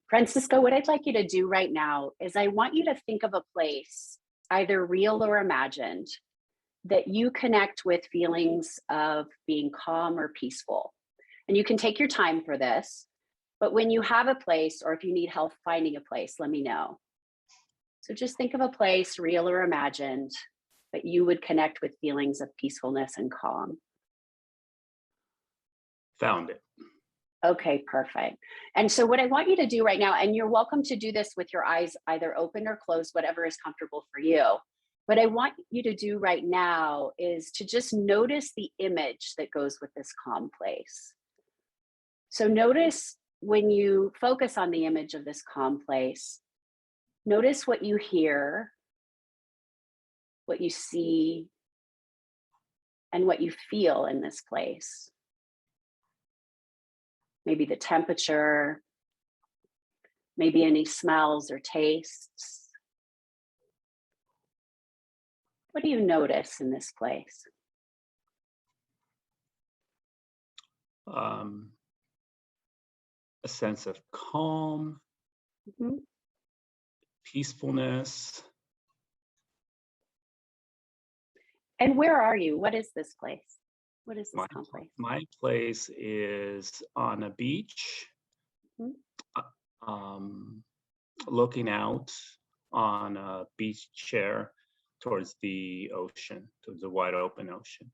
Francisco, what I'd like you to do right now is I want you to think of a place, either real or imagined, that you connect with feelings of being calm or peaceful. And you can take your time for this, but when you have a place, or if you need help finding a place, let me know. So just think of a place, real or imagined, that you would connect with feelings of peacefulness and calm. Found it. Okay, perfect. And so what I want you to do right now, and you're welcome to do this with your eyes either open or closed, whatever is comfortable for you. What I want you to do right now is to just notice the image that goes with this calm place. So notice when you focus on the image of this calm place, notice what you hear, what you see, and what you feel in this place. Maybe the temperature, maybe any smells or tastes. What do you notice in this place? A sense of calm, peacefulness. And where are you? What is this place? What is this calm place? My place is on a beach, looking out on a beach chair towards the ocean, towards the wide open ocean.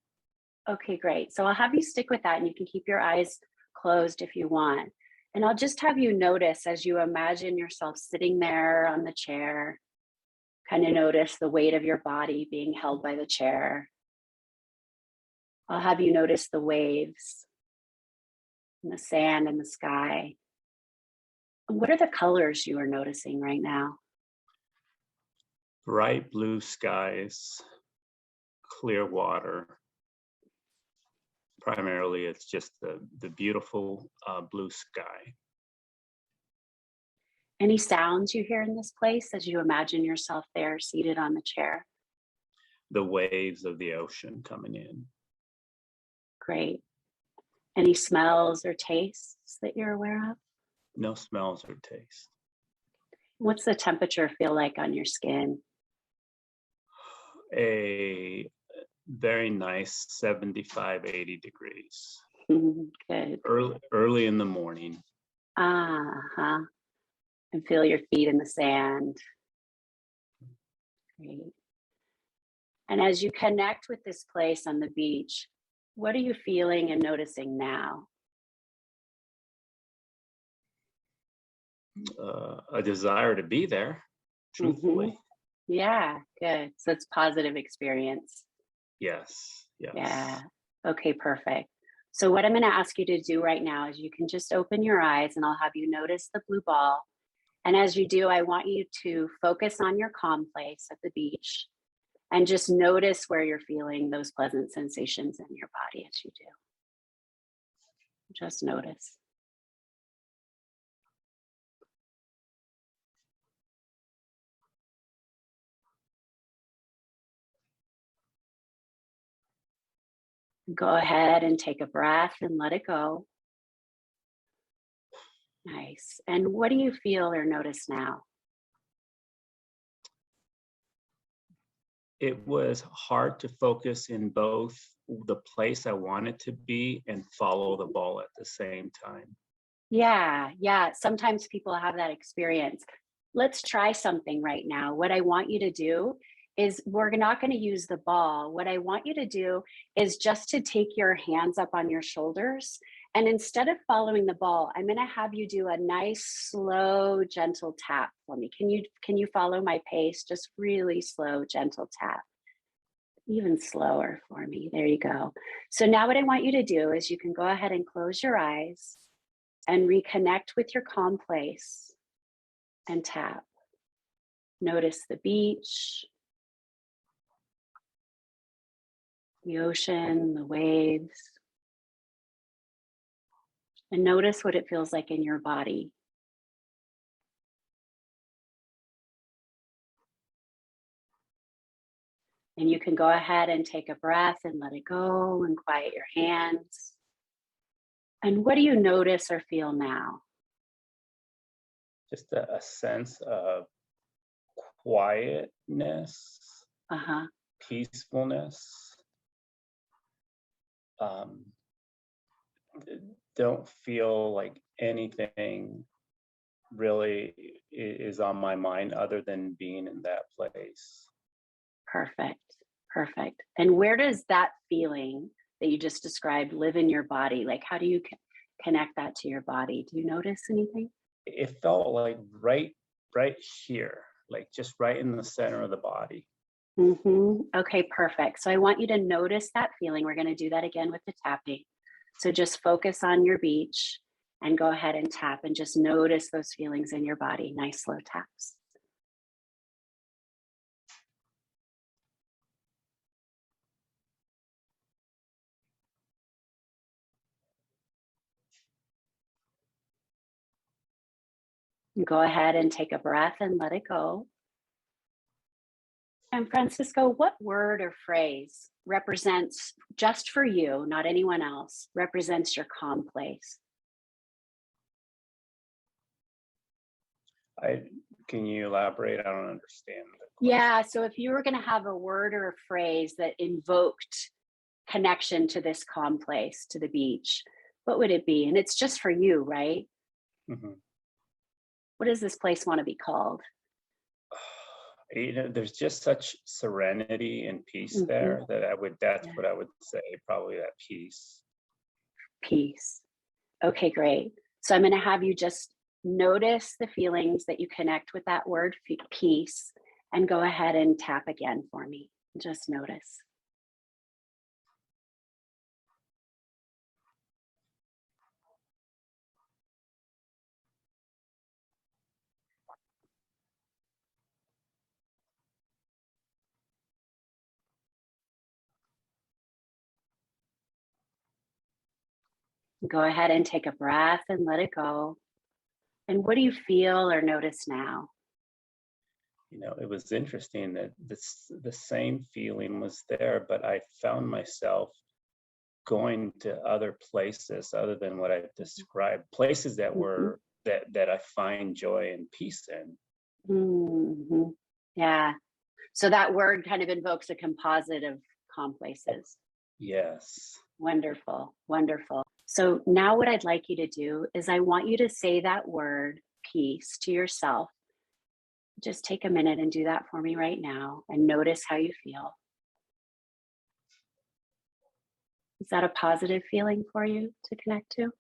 Okay, great. So I'll have you stick with that, and you can keep your eyes closed if you want. And I'll just have you notice as you imagine yourself sitting there on the chair, kind of notice the weight of your body being held by the chair. I'll have you notice the waves and the sand and the sky. And what are the colors you are noticing right now? Bright blue skies, clear water. Primarily, it's just the beautiful blue sky. Any sounds you hear in this place as you imagine yourself there seated on the chair? The waves of the ocean coming in. Great. Any smells or tastes that you're aware of? No smells or taste. What's the temperature feel like on your skin? A very nice 75, 80 degrees. Good. Early in the morning. Uh-huh. And feel your feet in the sand. Great. And as you connect with this place on the beach, what are you feeling and noticing now? A desire to be there, truthfully. Yeah, good. So it's positive experience. Yes. Yeah. Okay, perfect. So what I'm going to ask you to do right now is you can just open your eyes, and I'll have you notice the blue ball. And as you do, I want you to focus on your calm place at the beach and just notice where you're feeling those pleasant sensations in your body as you do. Just notice. Go ahead and take a breath and let it go. Nice. And what do you feel or notice now? It was hard to focus in both the place I wanted to be and follow the ball at the same time. Yeah. Sometimes people have that experience. Let's try something right now. What I want you to do is we're not going to use the ball. What I want you to do is just to take your hands up on your shoulders. And instead of following the ball, I'm going to have you do a nice, slow, gentle tap for me. Can you follow my pace? Just really slow, gentle tap. Even slower for me. There you go. So now what I want you to do is you can go ahead and close your eyes and reconnect with your calm place and tap. Notice the beach, the ocean, the waves, and notice what it feels like in your body. And you can go ahead and take a breath and let it go and quiet your hands. And what do you notice or feel now? just a sense of quietness, Uh-huh. peacefulness. Um, don't feel like anything really is on my mind other than being in that place. Perfect. Perfect. And where does that feeling that you just described live in your body? Like, how do you connect that to your body? Do you notice anything? It felt like right here, like just right in the center of the body. Okay, perfect. So I want you to notice that feeling. We're going to do that again with the tapping. So just focus on your beach and go ahead and tap and just notice those feelings in your body. Nice slow taps. Go ahead and take a breath and let it go. And Francisco, what word or phrase represents, just for you, not anyone else, represents your calm place? I Can you elaborate? I don't understand the question. Yeah, so if you were going to have a word or a phrase that invoked connection to this calm place, to the beach, what would it be? And it's just for you, right? Mhm. What does this place want to be called? There's just such serenity and peace Hmm. there that that's Yeah, what I would say, probably that peace. peace. Okay, great. So I'm going to have you just notice the feelings that you connect with that word, peace, and go ahead and tap again for me. Just notice. Go ahead and take a breath and let it go. And what do you feel or notice now? It was interesting that the same feeling was there, but I found myself going to other places other than what I described, places that Mhm. were that I find joy and peace in. Mhm. Yeah. So that word kind of invokes a composite of calm places. Yes. Wonderful. Wonderful. So now what I'd like you to do is I want you to say that word peace to yourself. Just take a minute and do that for me right now and notice how you feel. Is that a positive feeling for you to connect to?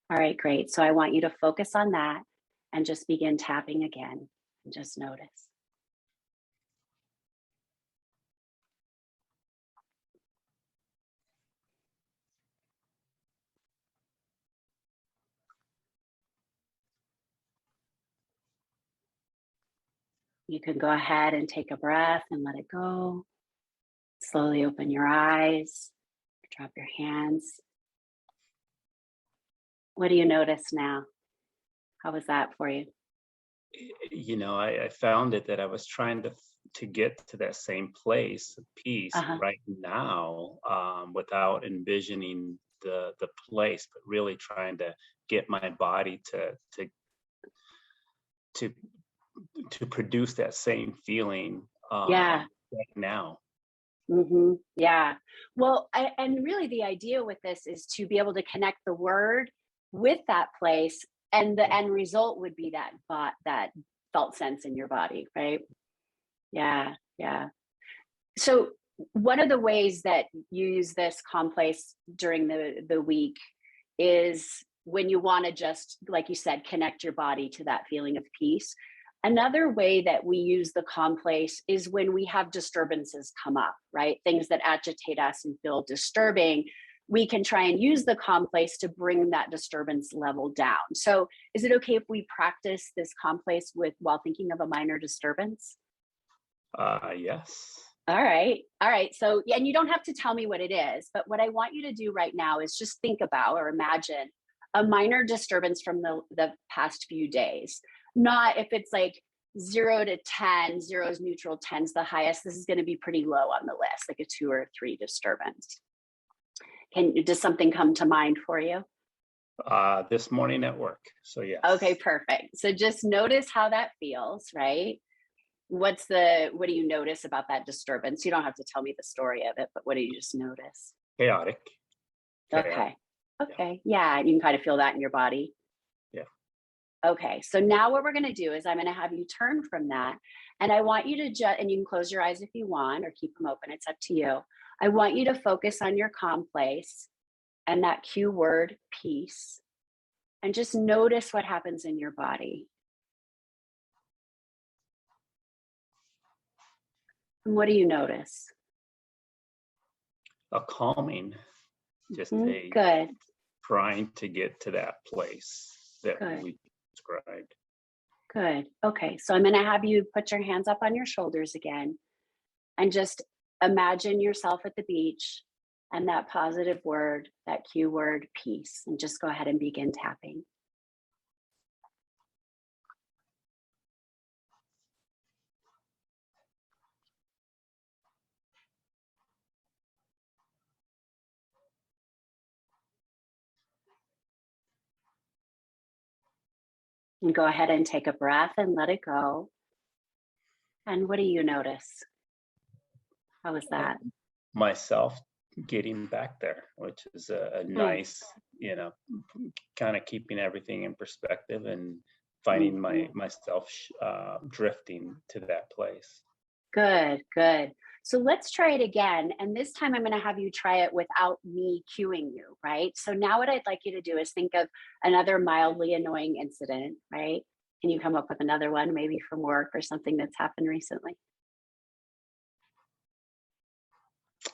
All right, great. So I want you to focus on that and just begin tapping again and just notice. You can go ahead and take a breath and let it go. Slowly open your eyes, drop your hands. What do you notice now? How was that for you? I found it that I was trying to get to that same place of peace Uh-huh. right now, without envisioning the place, but really trying to get my body to to produce that same feeling, Yeah. right now. Yeah. Well, and really the idea with this is to be able to connect the word with that place, and the end result would be that felt sense in your body, right? Yeah. Yeah. So one of the ways that you use this calm place during the week is when you want to just, like you said, connect your body to that feeling of peace. Another way that we use the calm place is when we have disturbances come up, right? Things that agitate us and feel disturbing. We can try and use the calm place to bring that disturbance level down. So, is it okay if we practice this calm place with while thinking of a minor disturbance? Yes. All right. All right. So, yeah, and you don't have to tell me what it is, but what I want you to do right now is just think about or imagine a minor disturbance from the past few days. Not if it's like 0 to 10, zero is neutral, 10's the highest. This is going to be pretty low on the list, like a 2 or 3 disturbance. Does something come to mind for you? This morning at work. So Okay, yes, perfect. So just notice how that feels, right? What do you notice about that disturbance? You don't have to tell me the story of it, but what do you just notice? chaotic, chaotic. Okay. Yeah, Okay. Yeah, you can kind of feel that in your body. yeah. Okay. So now what we're going to do is I'm going to have you turn from that, and I want you to just, and you can close your eyes if you want or keep them open. It's up to you. I want you to focus on your calm place and that cue word peace, and just notice what happens in your body. And what do you notice? A calming, just a Good. trying to get to that place that Good. we described. Good. Okay. So I'm going to have you put your hands up on your shoulders again and just imagine yourself at the beach and that positive word, that cue word, peace. And just go ahead and begin tapping. And go ahead and take a breath and let it go. And what do you notice? How was Uh, that? Myself getting back there, which is a Nice. nice, you know, kind of keeping everything in perspective and finding Mhm. myself drifting to that place. Good, good. So let's try it again. And this time I'm going to have you try it without me cueing you, right? So now what I'd like you to do is think of another mildly annoying incident, right? Can you come up with another one, maybe from work or something that's happened recently?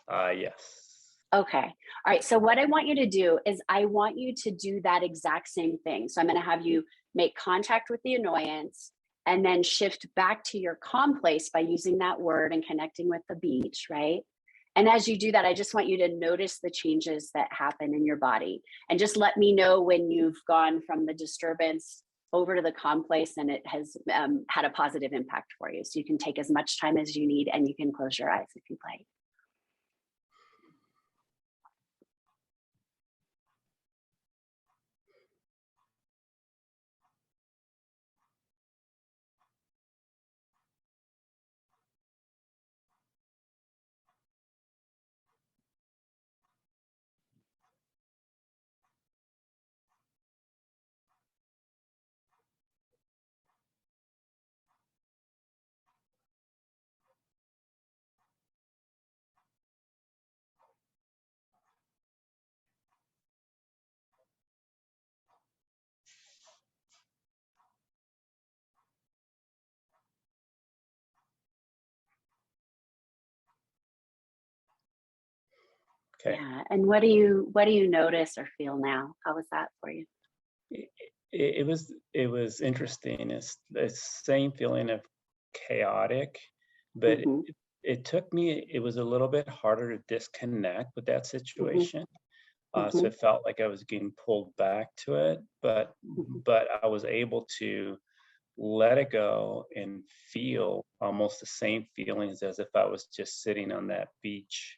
Yes. Okay. All right. So what I want you to do is I want you to do that exact same thing. So I'm going to have you make contact with the annoyance and then shift back to your calm place by using that word and connecting with the beach, right? And as you do that, I just want you to notice the changes that happen in your body and just let me know when you've gone from the disturbance over to the calm place and it has had a positive impact for you. So you can take as much time as you need and you can close your eyes if you'd like. Okay. Yeah. And what do you notice or feel now? How was that for you? It, it was interesting. It's the same feeling of chaotic, but Hmm. it took me. It was a little bit harder to disconnect with that Hmm. situation. So Hmm. it felt like I was getting pulled back to it, but Hmm. I was able to let it go and feel almost the same feelings as if I was just sitting on that beach.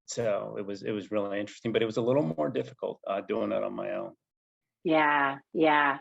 So it was really interesting, but it was a little more difficult doing it on my own. Yeah, yeah.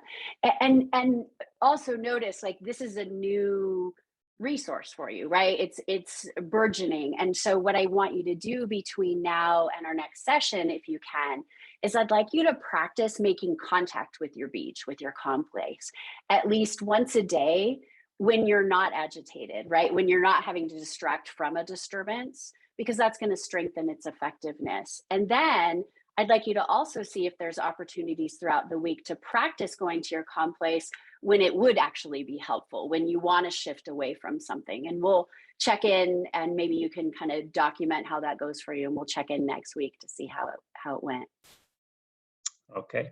And also notice like this is a new resource for you, right? It's burgeoning. And so what I want you to do between now and our next session, if you can, is I'd like you to practice making contact with your beach, with your calm place, at least once a day when you're not agitated, right? When you're not having to distract from a disturbance, because that's going to strengthen its effectiveness. And then I'd like you to also see if there's opportunities throughout the week to practice going to your calm place when it would actually be helpful, when you want to shift away from something. And we'll check in and maybe you can kind of document how that goes for you. And we'll check in next week to see how it went. Okay.